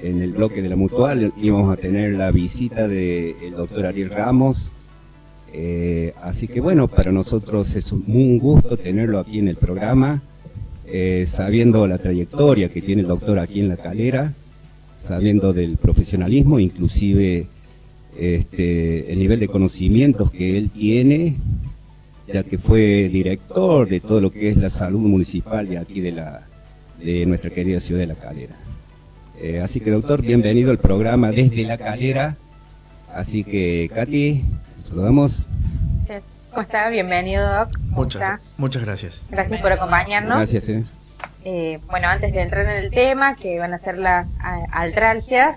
En el bloque de la Mutual íbamos a tener la visita del doctor Ariel Ramos, así que bueno, para nosotros es un gusto tenerlo aquí en el programa, sabiendo la trayectoria que tiene el doctor aquí en La Calera, sabiendo del profesionalismo, inclusive el nivel de conocimientos que él tiene, ya que fue director de todo lo que es la salud municipal de aquí de nuestra querida ciudad de La Calera. Así que, doctor, bienvenido al programa desde La Calera. Así que, Katy, saludamos. ¿Cómo está? Bienvenido, Doc. Muchas gracias. Gracias por acompañarnos. Gracias. Bueno, antes de entrar en el tema, que van a ser las artralgias,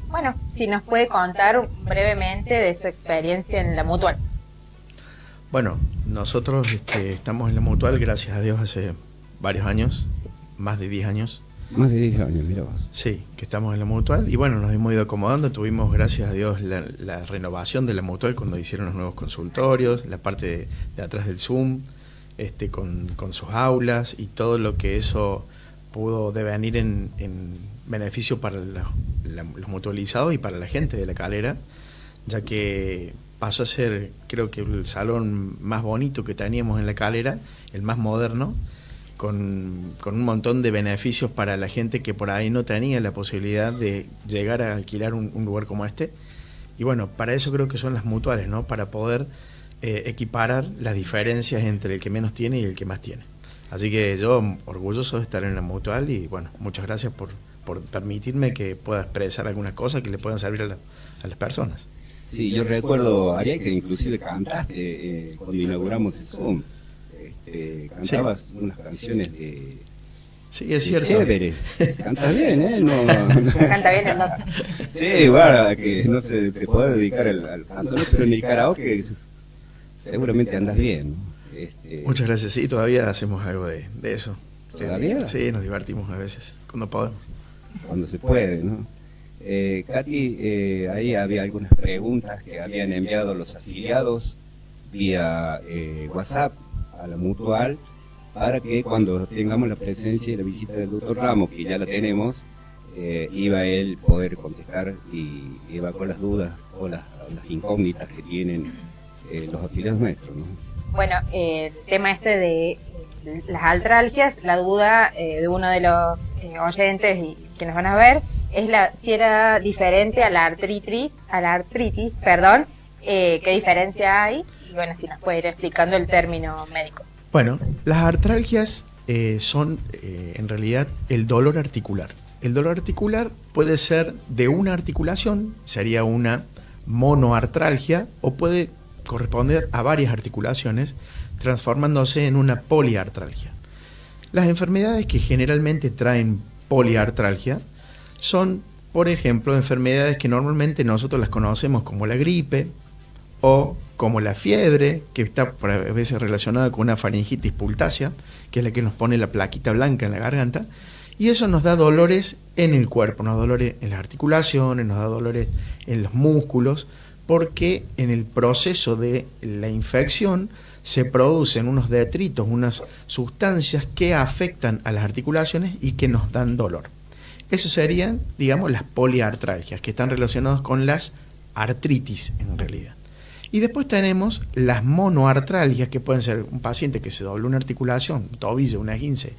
bueno, si nos puede contar brevemente de su experiencia en la Mutual. Bueno, nosotros estamos en la Mutual, gracias a Dios, hace varios años, más de 10 años. Más de 10 años, mira vos. Sí, que estamos en la Mutual y bueno, nos hemos ido acomodando. Tuvimos, gracias a Dios, la renovación de la Mutual cuando hicieron los nuevos consultorios, la parte de atrás del Zoom, con sus aulas y todo lo que eso pudo devenir en beneficio para los mutualizados y para la gente de La Calera, ya que pasó a ser, creo que el salón más bonito que teníamos en La Calera, el más moderno, con un montón de beneficios para la gente que por ahí no tenía la posibilidad de llegar a alquilar un lugar como este. Y bueno, para eso creo que son las mutuales, ¿no? Para poder equiparar las diferencias entre el que menos tiene y el que más tiene. Así que yo orgulloso de estar en la Mutual y bueno, muchas gracias por permitirme que pueda expresar algunas cosas que le puedan servir a las personas. Sí, yo recuerdo, Ariel, que inclusive cantaste cuando inauguramos el Zoom. Cantabas unas canciones de... Sí, es cierto. Chévere. Cantas bien, ¿eh? No. Canta bien el Doc. Sí, bueno, que no se te puede dedicar al canto, ¿no? Pero en el karaoke seguramente andas bien. Muchas gracias, sí, todavía hacemos algo de eso. ¿Todavía? Sí, nos divertimos a veces, cuando podemos. Cuando se puede, ¿no? Katy, ahí había algunas preguntas que habían enviado los afiliados vía WhatsApp a la Mutual, para que cuando tengamos la presencia y la visita del doctor Ramos, que ya la tenemos, iba él poder contestar y iba con las dudas o las incógnitas que tienen los afiliados nuestros, ¿no? Bueno, el tema de las artralgias, la duda de uno de los oyentes y que nos van a ver es si era diferente a la artritis, ¿qué diferencia hay? Y bueno, si nos puede ir explicando el término médico. Bueno, las artralgias son en realidad el dolor articular. El dolor articular puede ser de una articulación, sería una monoartralgia, o puede corresponder a varias articulaciones, transformándose en una poliartralgia. Las enfermedades que generalmente traen poliartralgia son, por ejemplo, enfermedades que normalmente nosotros las conocemos como la gripe o como la fiebre, que está a veces relacionada con una faringitis pultácea, que es la que nos pone la plaquita blanca en la garganta, y eso nos da dolores en el cuerpo, nos da dolores en las articulaciones, nos da dolores en los músculos, porque en el proceso de la infección se producen unos detritos, unas sustancias que afectan a las articulaciones y que nos dan dolor. Eso serían, digamos, las poliartralgias, que están relacionadas con las artritis en realidad. Y después tenemos las monoartralgias, que pueden ser un paciente que se dobló una articulación, un tobillo, una esguince,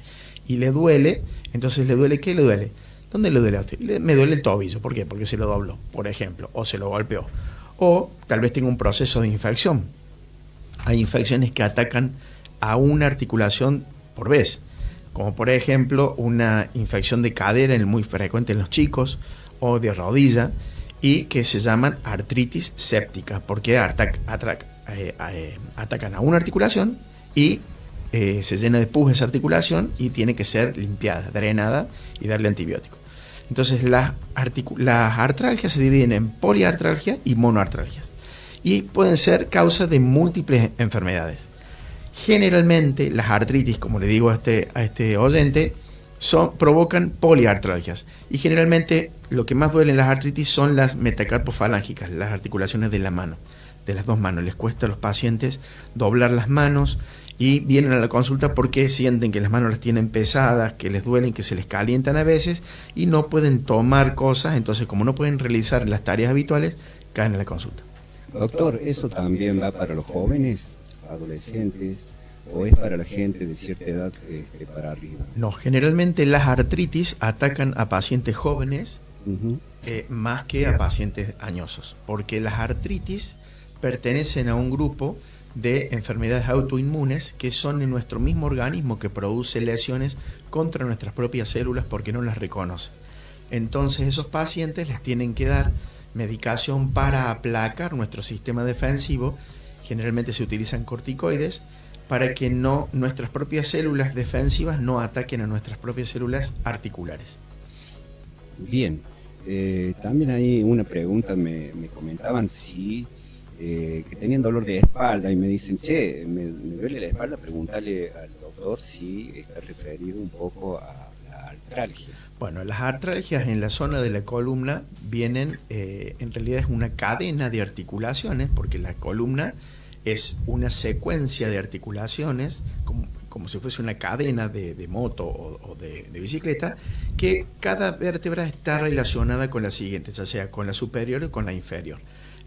y le duele. Entonces, ¿le duele qué le duele? ¿Dónde le duele a usted? Me duele el tobillo. ¿Por qué? Porque se lo dobló, por ejemplo, o se lo golpeó. O tal vez tenga un proceso de infección. Hay infecciones que atacan a una articulación por vez, como por ejemplo una infección de cadera, muy frecuente en los chicos, o de rodilla, y que se llaman artritis séptica, porque atacan a una articulación y se llena de pus esa articulación y tiene que ser limpiada, drenada y darle antibiótico. Entonces las artralgias se dividen en poliartralgia y monoartralgias y pueden ser causa de múltiples enfermedades. Generalmente las artritis, como le digo a este oyente, provocan poliartralgias, y generalmente lo que más duele en las artritis son las metacarpofalángicas, las articulaciones de la mano. de las dos manos. Les cuesta a los pacientes doblar las manos y vienen a la consulta porque sienten que las manos las tienen pesadas, que les duelen, que se les calientan a veces y no pueden tomar cosas. Entonces, como no pueden realizar las tareas habituales, caen en la consulta. Doctor, ¿eso también va para los jóvenes, adolescentes, o es para la gente de cierta edad para arriba? No, generalmente las artritis atacan a pacientes jóvenes Uh-huh. más que a pacientes añosos, porque las artritis pertenecen a un grupo de enfermedades autoinmunes que son en nuestro mismo organismo que produce lesiones contra nuestras propias células porque no las reconoce. Entonces esos pacientes les tienen que dar medicación para aplacar nuestro sistema defensivo. Generalmente se utilizan corticoides para que no nuestras propias células defensivas no ataquen a nuestras propias células articulares. Bien, también hay una pregunta, me comentaban si que tenían dolor de espalda y me dicen, che, me duele la espalda, preguntarle al doctor si está referido un poco a la artralgia. Bueno, las artralgias en la zona de la columna vienen, en realidad es una cadena de articulaciones, porque la columna es una secuencia de articulaciones, como si fuese una cadena de moto o de bicicleta, que cada vértebra está relacionada con la siguiente, ya sea con la superior o con la inferior.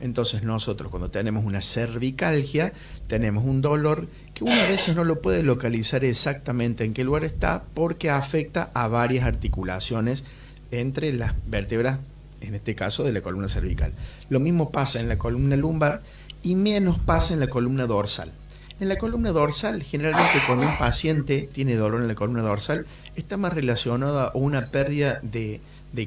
Entonces nosotros cuando tenemos una cervicalgia, tenemos un dolor que uno a veces no lo puede localizar exactamente en qué lugar está porque afecta a varias articulaciones entre las vértebras, en este caso de la columna cervical. Lo mismo pasa en la columna lumbar y menos pasa en la columna dorsal. En la columna dorsal, generalmente cuando un paciente tiene dolor en la columna dorsal, está más relacionado a una pérdida de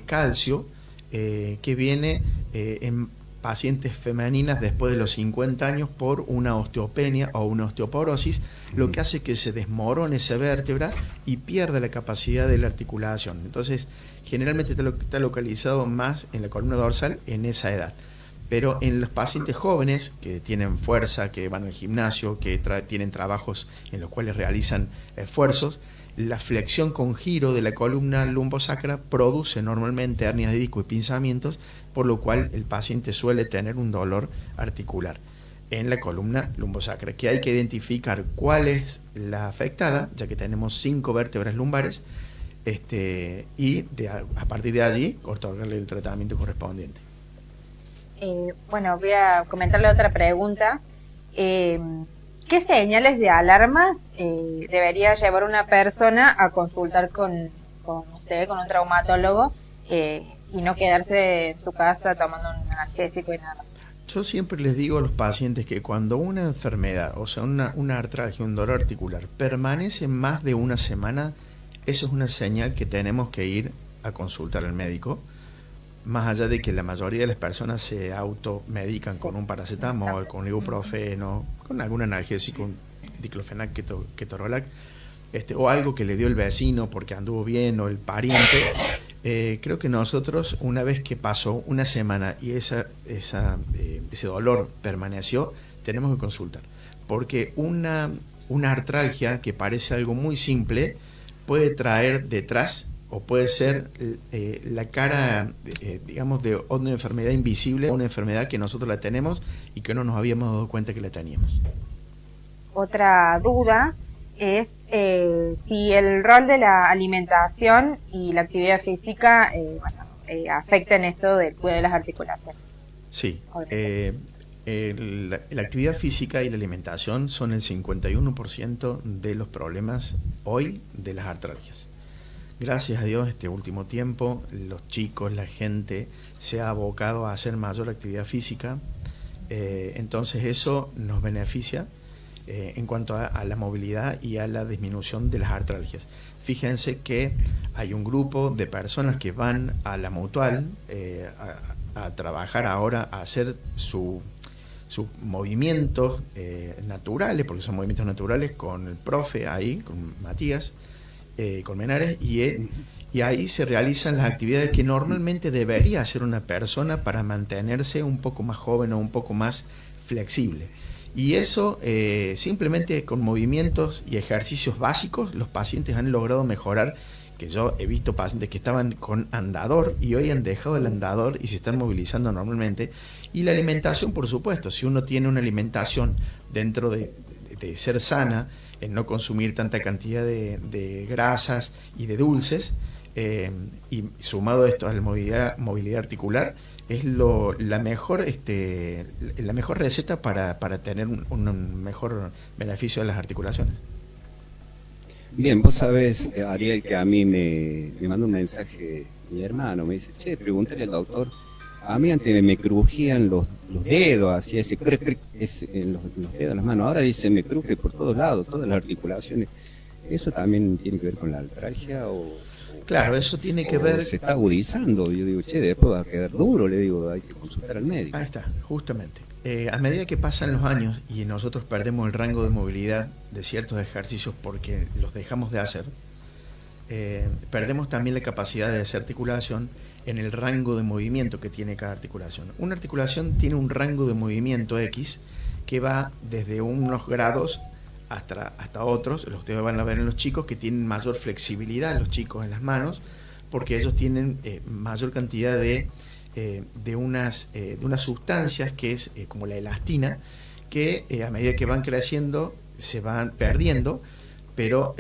calcio que viene en pacientes femeninas después de los 50 años por una osteopenia o una osteoporosis, lo que hace que se desmorone esa vértebra y pierda la capacidad de la articulación. Entonces, generalmente está localizado más en la columna dorsal en esa edad. Pero en los pacientes jóvenes que tienen fuerza, que van al gimnasio, que tienen trabajos en los cuales realizan esfuerzos, la flexión con giro de la columna lumbosacra produce normalmente hernias de disco y pinzamientos, por lo cual el paciente suele tener un dolor articular en la columna lumbosacra, que hay que identificar cuál es la afectada, ya que tenemos 5 vértebras lumbares, y a partir de allí otorgarle el tratamiento correspondiente. Bueno, voy a comentarle otra pregunta. ¿Qué señales de alarmas debería llevar una persona a consultar con usted, con un traumatólogo, y no quedarse en su casa tomando un analgésico y nada más? Yo siempre les digo a los pacientes que cuando una enfermedad, o sea, una artralgia, un dolor articular, permanece más de una semana, eso es una señal que tenemos que ir a consultar al médico, más allá de que la mayoría de las personas se automedican con un paracetamol, con un ibuprofeno, con algún analgésico, un diclofenac, ketorolac, o algo que le dio el vecino porque anduvo bien, o el pariente. Creo que nosotros, una vez que pasó una semana y ese dolor permaneció, tenemos que consultar, porque una artralgia que parece algo muy simple puede traer detrás, o puede ser la cara, digamos, de una enfermedad invisible, una enfermedad que nosotros la tenemos y que no nos habíamos dado cuenta que la teníamos. Otra duda es si el rol de la alimentación y la actividad física afecta en esto del cuidado de las articulaciones. Sí, la actividad física y la alimentación son el 51% de los problemas hoy de las artralgias. Gracias a Dios, este último tiempo, los chicos, la gente se ha abocado a hacer mayor actividad física, entonces eso nos beneficia en cuanto a la movilidad y a la disminución de las artralgias. Fíjense que hay un grupo de personas que van a la Mutual a trabajar ahora, a hacer sus movimientos naturales, porque son movimientos naturales, con el profe ahí, con Matías Colmenares, y ahí se realizan las actividades que normalmente debería hacer una persona para mantenerse un poco más joven o un poco más flexible. Y eso, simplemente con movimientos y ejercicios básicos, los pacientes han logrado mejorar, que yo he visto pacientes que estaban con andador y hoy han dejado el andador y se están movilizando normalmente. Y la alimentación, por supuesto, si uno tiene una alimentación dentro de ser sana, en no consumir tanta cantidad de grasas y de dulces, y sumado esto a la movilidad articular, es la mejor receta para tener un mejor beneficio de las articulaciones. Bien, vos sabés, Ariel, que a mí me mandó un mensaje mi hermano, me dice, che, pregúntale al doctor, a mí antes me crujían los dedos, así ese cric, cric, en los dedos de las manos, ahora dice me cruje por todos lados, todas las articulaciones. ¿Eso también tiene que ver con la artralgia o...? Claro, eso tiene que ver... Se está agudizando, yo digo, che, después va a quedar duro, le digo, hay que consultar al médico. Ahí está, justamente. A medida que pasan los años y nosotros perdemos el rango de movilidad de ciertos ejercicios porque los dejamos de hacer, perdemos también la capacidad de hacer articulación en el rango de movimiento que tiene cada articulación. Una articulación tiene un rango de movimiento X que va desde unos grados hasta otros. Ustedes van a ver en los chicos que tienen mayor flexibilidad, los chicos en las manos, porque ellos tienen mayor cantidad de unas sustancias que es como la elastina, que a medida que van creciendo se van perdiendo, pero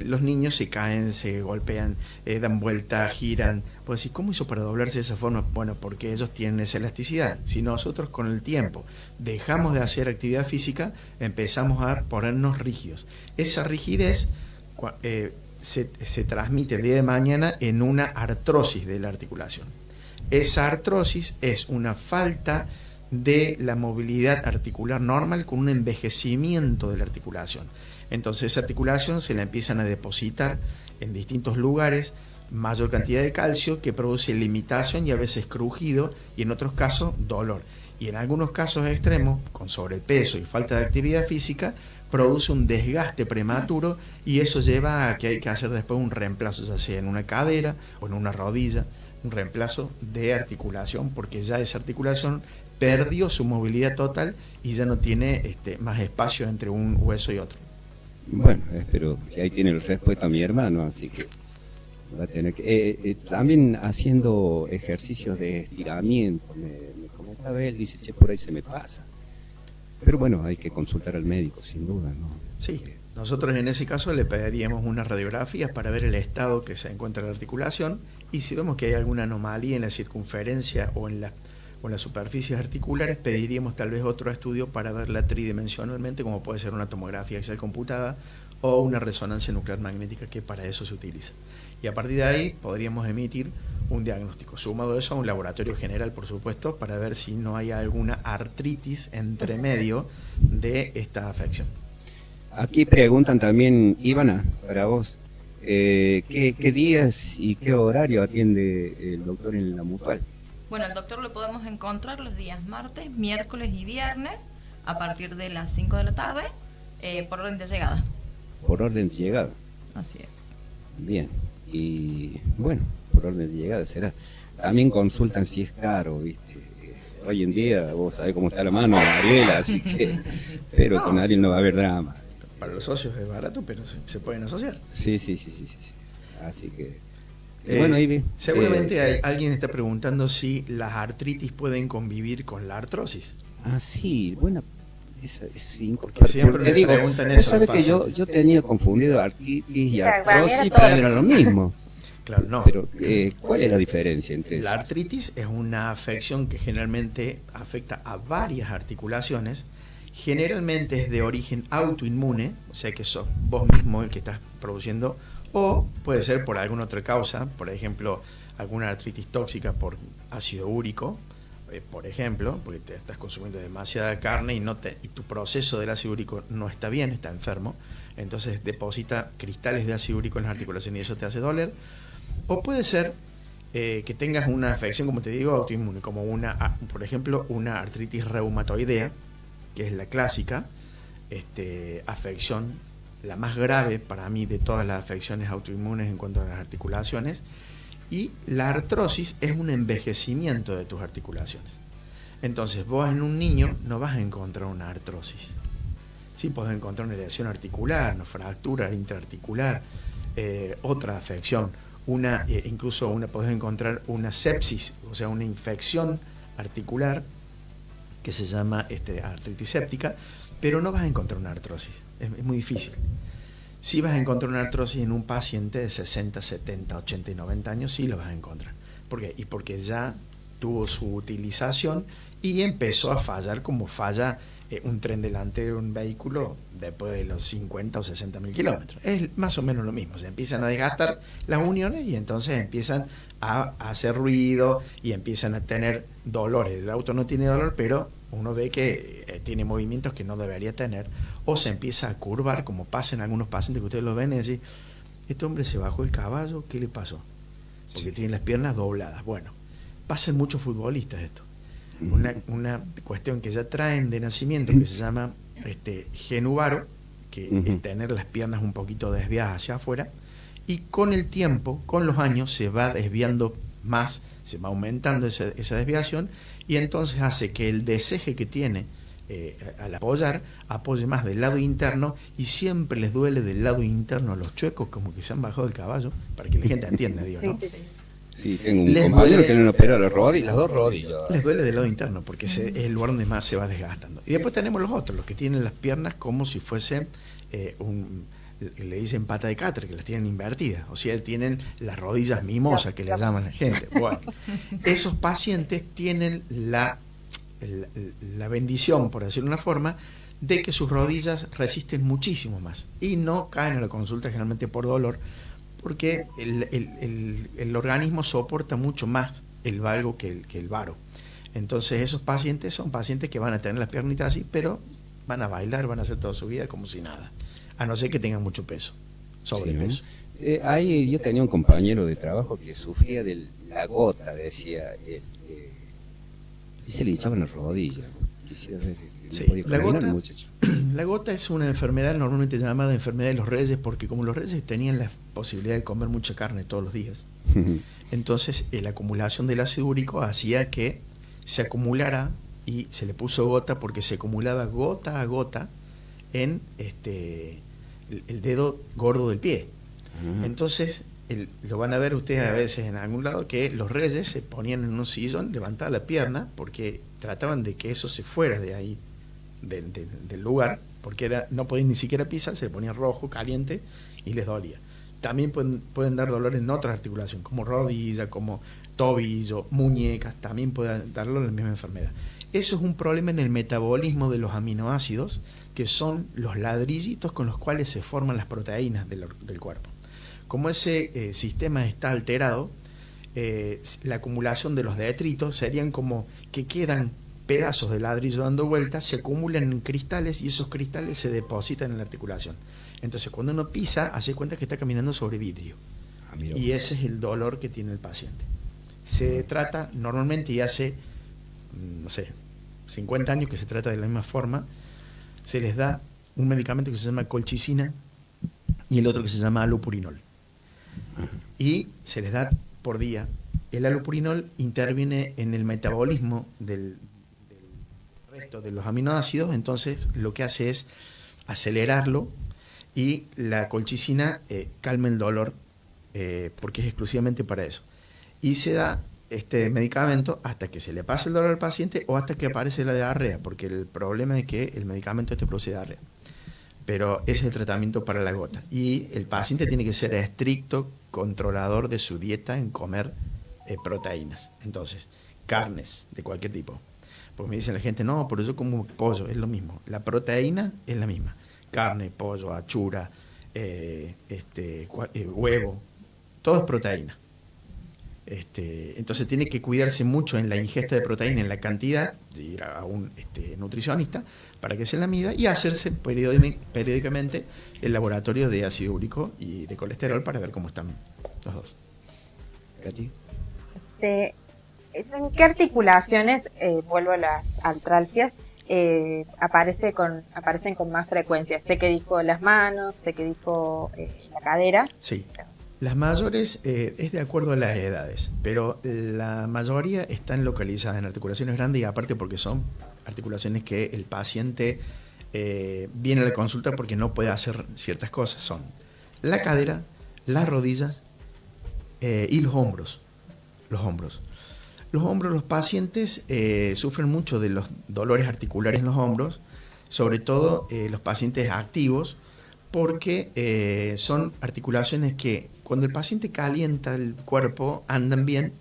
los niños se caen, se golpean, dan vuelta, giran. Pues decir, ¿cómo hizo para doblarse de esa forma? Bueno, porque ellos tienen esa elasticidad. Si nosotros con el tiempo dejamos de hacer actividad física, empezamos a ponernos rígidos. Esa rigidez se transmite el día de mañana en una artrosis de la articulación. Esa artrosis es una falta de la movilidad articular normal con un envejecimiento de la articulación. Entonces esa articulación se la empiezan a depositar en distintos lugares mayor cantidad de calcio que produce limitación y a veces crujido y en otros casos dolor. Y en algunos casos extremos, con sobrepeso y falta de actividad física, produce un desgaste prematuro y eso lleva a que hay que hacer después un reemplazo, ya sea en una cadera o en una rodilla, un reemplazo de articulación porque ya esa articulación perdió su movilidad total y ya no tiene más espacio entre un hueso y otro. Bueno, espero que ahí tiene la respuesta mi hermano, así que va a tener que... también haciendo ejercicios de estiramiento, me comentaba él, dice, che, por ahí se me pasa. Pero bueno, hay que consultar al médico, sin duda, ¿no? Sí, nosotros en ese caso le pediríamos unas radiografías para ver el estado que se encuentra la articulación y si vemos que hay alguna anomalía en la circunferencia o en las superficies articulares, pediríamos tal vez otro estudio para verla tridimensionalmente, como puede ser una tomografía axial computada o una resonancia nuclear magnética, que para eso se utiliza. Y a partir de ahí podríamos emitir un diagnóstico, sumado eso a un laboratorio general, por supuesto, para ver si no hay alguna artritis entre medio de esta afección. Aquí preguntan también, Ivana, para vos, ¿qué días y qué horario atiende el doctor en la Mutual? Bueno, el doctor lo podemos encontrar los días martes, miércoles y viernes a partir de las 5 de la tarde por orden de llegada. Por orden de llegada. Así es. Bien, y bueno, por orden de llegada será. También consultan si es caro, ¿viste? Hoy en día vos sabés cómo está la mano de Ariela, así que... Pero no, con Ariel no va a haber drama. Para los socios es barato, pero se pueden asociar. Sí. Así que... bueno, Ivy, seguramente alguien está preguntando si las artritis pueden convivir con la artrosis. Ah, sí, bueno, es importante. Siempre te preguntan eso. Sabes que yo tenía confundido artritis y artrosis, pero era lo mismo. Claro, no. Pero, ¿cuál es la diferencia entre eso? La artritis es una afección que generalmente afecta a varias articulaciones. Generalmente es de origen autoinmune, o sea que sos vos mismo el que estás produciendo, o puede ser por alguna otra causa, por ejemplo, alguna artritis tóxica por ácido úrico, por ejemplo, porque te estás consumiendo demasiada carne y tu proceso del ácido úrico no está bien, está enfermo, entonces deposita cristales de ácido úrico en las articulaciones y eso te hace doler. O puede ser que tengas una afección, como te digo, autoinmune, como por ejemplo, una artritis reumatoidea, que es la clásica afección, la más grave para mí de todas las afecciones autoinmunes en cuanto a las articulaciones. Y la artrosis es un envejecimiento de tus articulaciones. Entonces vos en un niño no vas a encontrar una artrosis. Sí podés encontrar una lesión articular, una fractura intraarticular, otra afección, incluso podés encontrar una sepsis, o sea, una infección articular que se llama artritis séptica, pero no vas a encontrar una artrosis, es muy difícil. Sí vas a encontrar una artrosis en un paciente de 60, 70, 80 y 90 años, sí lo vas a encontrar. ¿Por qué? Y porque ya tuvo su utilización y empezó a fallar como falla un tren delantero, un vehículo, después de los 50 o 60 mil kilómetros. Es más o menos lo mismo, se empiezan a desgastar las uniones y entonces empiezan a hacer ruido y empiezan a tener dolores. El auto no tiene dolor, pero uno ve que tiene movimientos que no debería tener, o se empieza a curvar, como pasa en algunos pacientes que ustedes lo ven y decir, este hombre se bajó el caballo, ¿qué le pasó? Porque tiene las piernas dobladas. Bueno, pasa en muchos futbolistas esto. Una cuestión que ya traen de nacimiento que se llama genuvaro, que es tener las piernas un poquito desviadas hacia afuera, y con el tiempo, con los años, se va desviando más, se va aumentando esa desviación, y entonces hace que el deseje que tiene al apoyar, apoye más del lado interno, y siempre les duele del lado interno a los chuecos, como que se han bajado del caballo, para que la gente entienda, digo, ¿no? Sí, tengo un compañero que le han operado las dos rodillas. Les duele del lado interno, porque es el lugar donde más se va desgastando. Y después tenemos los otros, los que tienen las piernas como si fuese le dicen pata de catre, que las tienen invertidas, o sea, tienen las rodillas mimosas, que le llaman la gente. Bueno, esos pacientes tienen la bendición, por decirlo de una forma, de que sus rodillas resisten muchísimo más y no caen a la consulta generalmente por dolor, porque el organismo soporta mucho más el valgo que el varo. Entonces esos pacientes son pacientes que van a tener las piernitas así, pero van a bailar, van a hacer toda su vida como si nada, a no ser que tengan mucho peso, sobrepeso. Sí, ¿no? Yo tenía un compañero de trabajo que sufría de la gota, decía, y se le hinchaban las rodillas. Quisiera ver, sí, la gota es una enfermedad normalmente llamada enfermedad de los reyes, porque como los reyes tenían la posibilidad de comer mucha carne todos los días, entonces la acumulación del ácido úrico hacía que se acumulara, y se le puso gota porque se acumulaba gota a gota en el dedo gordo del pie. Entonces lo van a ver ustedes a veces en algún lado, que los reyes se ponían en un sillón, levantaban la pierna, porque trataban de que eso se fuera de ahí, del lugar, porque no podían ni siquiera pisar, se ponía rojo, caliente, y les dolía. También pueden dar dolor en otras articulaciones, como rodilla, como tobillo, muñecas, también pueden darlo en la misma enfermedad. Eso es un problema en el metabolismo de los aminoácidos, que son los ladrillitos con los cuales se forman las proteínas del cuerpo. Como ese sistema está alterado, la acumulación de los detritos serían como que quedan pedazos de ladrillo dando vueltas, se acumulan en cristales y esos cristales se depositan en la articulación. Entonces cuando uno pisa, hace cuenta que está caminando sobre vidrio. Y ese es el dolor que tiene el paciente. Se trata normalmente, y hace, no sé, 50 años que se trata de la misma forma, se les da un medicamento que se llama colchicina y el otro que se llama allopurinol. Y se les da por día. El allopurinol interviene en el metabolismo del resto de los aminoácidos, entonces lo que hace es acelerarlo, y la colchicina calma el dolor, porque es exclusivamente para eso. Y se da este medicamento hasta que se le pase el dolor al paciente o hasta que aparece la diarrea, porque el problema es que el medicamento produce diarrea. Pero ese es el tratamiento para la gota. Y el paciente tiene que ser estricto controlador de su dieta en comer proteínas. Entonces, carnes de cualquier tipo. Porque me dicen la gente, no, pero yo como pollo, es lo mismo. La proteína es la misma. Carne, pollo, achura, huevo, todo es proteína. Entonces tiene que cuidarse mucho en la ingesta de proteína, en la cantidad, de ir a un nutricionista para que se la mida, y hacerse periódicamente el laboratorio de ácido úrico y de colesterol para ver cómo están los dos. ¿Katy? ¿En qué articulaciones, vuelvo a las artralgias, aparecen con más frecuencia? Sé que dijo las manos, sé que dijo la cadera. Sí. Las mayores es de acuerdo a las edades, pero la mayoría están localizadas en articulaciones grandes, y aparte porque son articulaciones que el paciente viene a la consulta porque no puede hacer ciertas cosas. Son la cadera, las rodillas y los hombros. Los pacientes sufren mucho de los dolores articulares en los hombros, sobre todo los pacientes activos, porque son articulaciones que cuando el paciente calienta el cuerpo andan bien,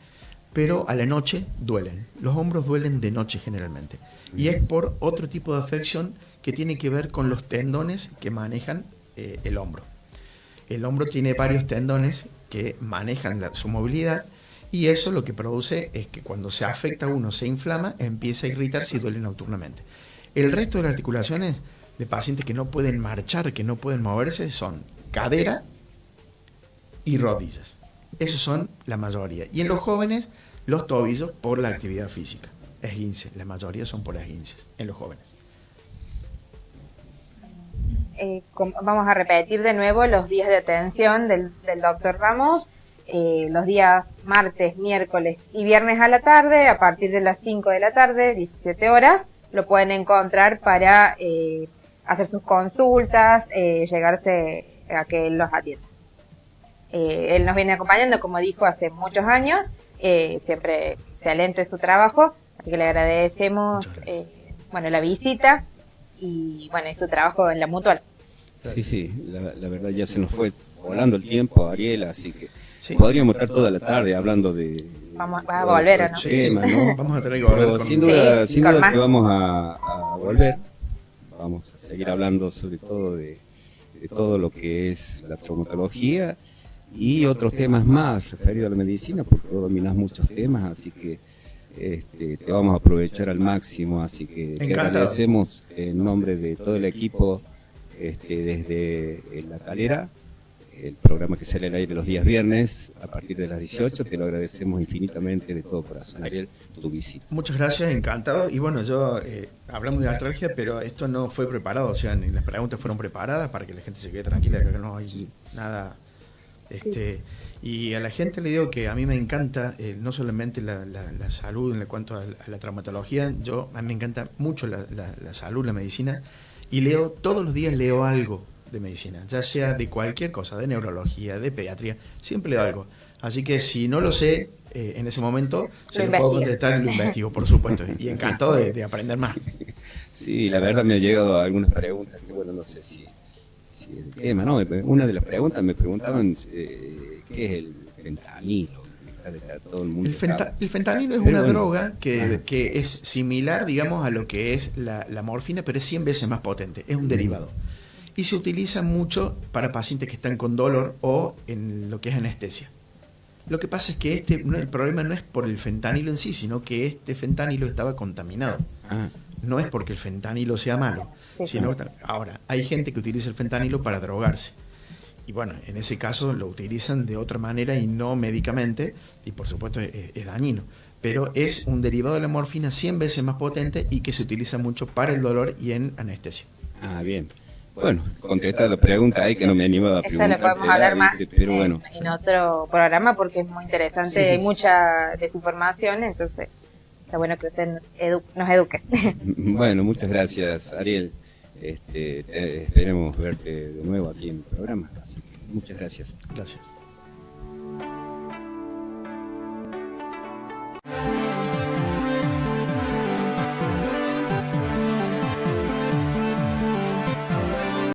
pero a la noche duelen. Los hombros duelen de noche generalmente. Y es por otro tipo de afección que tiene que ver con los tendones que manejan el hombro. El hombro tiene varios tendones que manejan su movilidad, y eso lo que produce es que cuando se afecta uno, se inflama, empieza a irritarse y duele nocturnamente. El resto de las articulaciones de pacientes que no pueden marchar, que no pueden moverse, son cadera y rodillas. Esos son la mayoría. Y en los jóvenes, los tobillos por la actividad física. Esguince, la mayoría son por esguinces en los jóvenes. Vamos a repetir de nuevo los días de atención del doctor Ramos. Los días martes, miércoles y viernes a la tarde, a partir de las 5 de la tarde, 17 horas, lo pueden encontrar para hacer sus consultas, llegarse a que él los atienda. Él nos viene acompañando, como dijo, hace muchos años, siempre excelente su trabajo, así que le agradecemos la visita y su trabajo en la Mutual. Sí, la verdad ya se nos fue volando el tiempo, Ariel, así que sí, podríamos estar toda la tarde hablando de... Vas a volver, ¿o no? Temas, ¿no? Vamos a tener que volver. Pero sin duda más. que vamos a volver. Vamos a seguir hablando sobre todo de todo lo que es la traumatología y otros temas más referidos a la medicina, porque vos dominás muchos temas, así que te vamos a aprovechar al máximo, así que te agradecemos en nombre de todo el equipo desde La Calera, el programa que sale al aire los días viernes a partir de las 18, te lo agradecemos infinitamente de todo corazón, Ariel, tu visita. Muchas gracias, encantado. Y bueno, yo hablamos de artralgia, pero esto no fue preparado, o sea, las preguntas fueron preparadas para que la gente se quede tranquila, que no hay nada. Y a la gente le digo que a mí me encanta no solamente la salud en cuanto a la traumatología, a mí me encanta mucho la salud, la medicina, y todos los días leo algo de medicina, ya sea de cualquier cosa, de neurología, de pediatría, siempre leo algo. Así que si no lo sé en ese momento, se lo puedo contestar y lo investigo, por supuesto, y encantado de aprender más. Sí, la verdad me han llegado algunas preguntas que, no sé si es el tema, ¿no? Una de las preguntas me preguntaban qué es el fentanilo. Todo el mundo el fentanilo es una droga que es similar, digamos, a lo que es la morfina, pero es 100 veces más potente, es un derivado. Y se utiliza mucho para pacientes que están con dolor o en lo que es anestesia. Lo que pasa es que el problema no es por el fentanilo en sí, sino que este fentanilo estaba contaminado. No es porque el fentanilo sea malo. Ahora, hay gente que utiliza el fentanilo para drogarse. Y bueno, en ese caso lo utilizan de otra manera y no médicamente, y por supuesto es dañino. Pero es un derivado de la morfina 100 veces más potente y que se utiliza mucho para el dolor y en anestesia. Bien. Bueno, contesta la pregunta ahí que no me animaba a preguntar. Eso lo podemos hablar más pero en otro programa porque es muy interesante, hay mucha desinformación, entonces está bueno que usted nos eduque. Bueno, muchas gracias, Ariel. Esperemos verte de nuevo aquí en el programa. Así que muchas gracias. Gracias.